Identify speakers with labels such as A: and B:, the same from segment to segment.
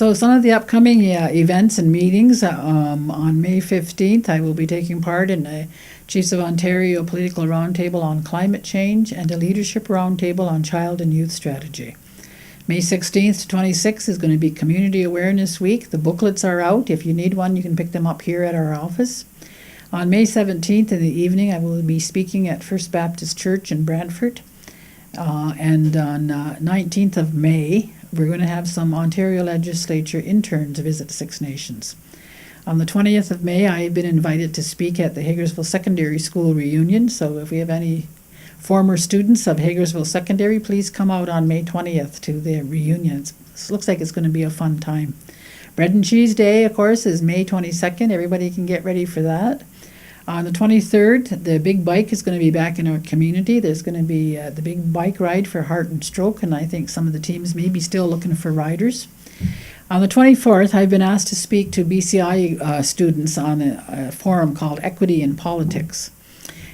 A: So some of the upcoming events and meetings, on May 15th, I will be taking part in a Chiefs of Ontario Political Roundtable on Climate Change and a Leadership Roundtable on Child and Youth Strategy. May 16th to 26th is going to be Community Awareness Week. The booklets are out. If you need one, you can pick them up here at our office. On May 17th in the evening, I will be speaking at First Baptist Church in Brantford. And on 19th of May, we're going to have some Ontario Legislature interns visit Six Nations. On the 20th of May, I have been invited to speak at the Hagersville Secondary School reunion. So if we have any former students of Hagersville Secondary, please come out on May 20th to the reunion. It looks like it's going to be a fun time. Bread and Cheese Day, of course, is May 22nd. Everybody can get ready for that. On the 23rd, the Big Bike is going to be back in our community. There's going to be the Big Bike Ride for Heart and Stroke, and I think some of the teams may be still looking for riders. On the 24th, I've been asked to speak to BCI students on a forum called Equity in Politics.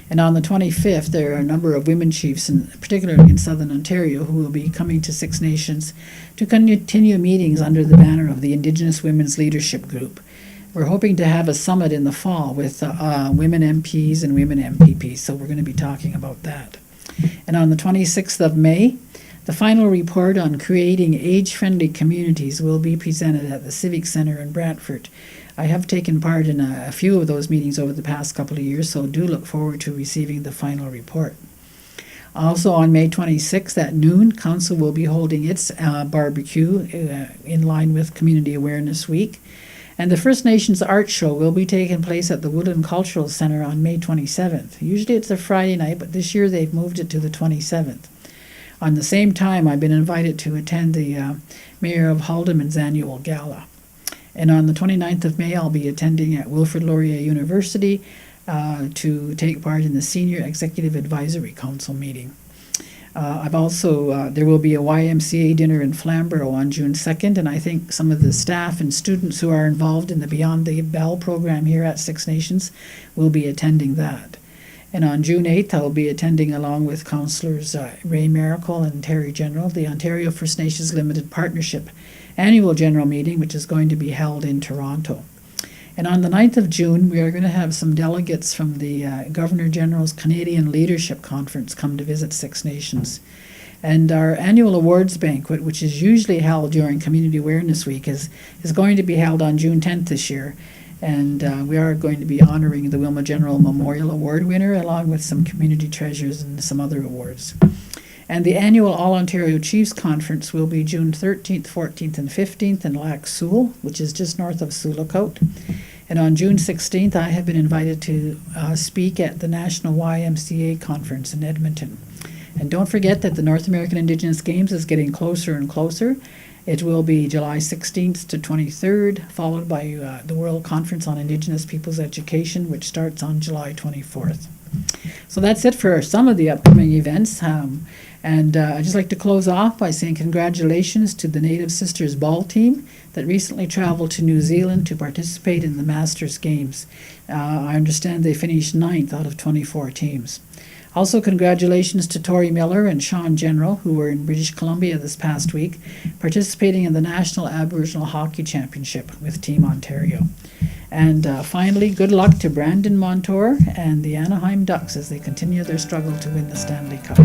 A: And on the 25th, there are a number of women chiefs, particularly in Southern Ontario, who will be coming to Six Nations to continue meetings under the banner of the Indigenous Women's Leadership Group. We're hoping to have a summit in the fall with women MPs and women MPPs, so we're going to be talking about that. And on the 26th of May, the final report on creating age-friendly communities will be presented at the Civic Centre in Brantford. I have taken part in a few of those meetings over the past couple of years, so do look forward to receiving the final report. Also on May 26th at noon, Council will be holding its barbecue in line with Community Awareness Week. And the First Nations Art Show will be taking place at the Woodland Cultural Centre on May 27th. Usually it's a Friday night, but this year they've moved it to the 27th. On the same time, I've been invited to attend the Mayor of Haldimand's annual gala. And on the 29th of May, I'll be attending at Wilfrid Laurier University to take part in the Senior Executive Advisory Council meeting. There will be a YMCA dinner in Flamborough on June 2nd, and I think some of the staff and students who are involved in the Beyond the Bell program here at Six Nations will be attending that. And on June 8th, I'll be attending along with Councillors Ray Miracle and Terry General, the Ontario First Nations Limited Partnership annual general meeting, which is going to be held in Toronto. And on the 9th of June, we are going to have some delegates from the Governor General's Canadian Leadership Conference come to visit Six Nations. And our annual awards banquet, which is usually held during Community Awareness Week, is going to be held on June 10th this year. And we are going to be honoring the Wilma General Memorial Award winner, along with some community treasures and some other awards. And the annual All-Ontario Chiefs Conference will be June 13th, 14th, and 15th in Lac Seul, which is just north of Sioulacote. And on June 16th, I have been invited to speak at the National YMCA Conference in Edmonton. And don't forget that the North American Indigenous Games is getting closer and closer. It will be July 16th to 23rd, followed by the World Conference on Indigenous Peoples Education, which starts on July 24th. So that's it for some of the upcoming events. And I'd just like to close off by saying congratulations to the Native Sisters Ball team that recently traveled to New Zealand to participate in the Masters Games. I understand they finished 9th out of 24 teams. Also, congratulations to Tori Miller and Sean General, who were in British Columbia this past week, participating in the National Aboriginal Hockey Championship with Team Ontario. And finally, good luck to Brandon Montour and the Anaheim Ducks as they continue their struggle to win the Stanley Cup.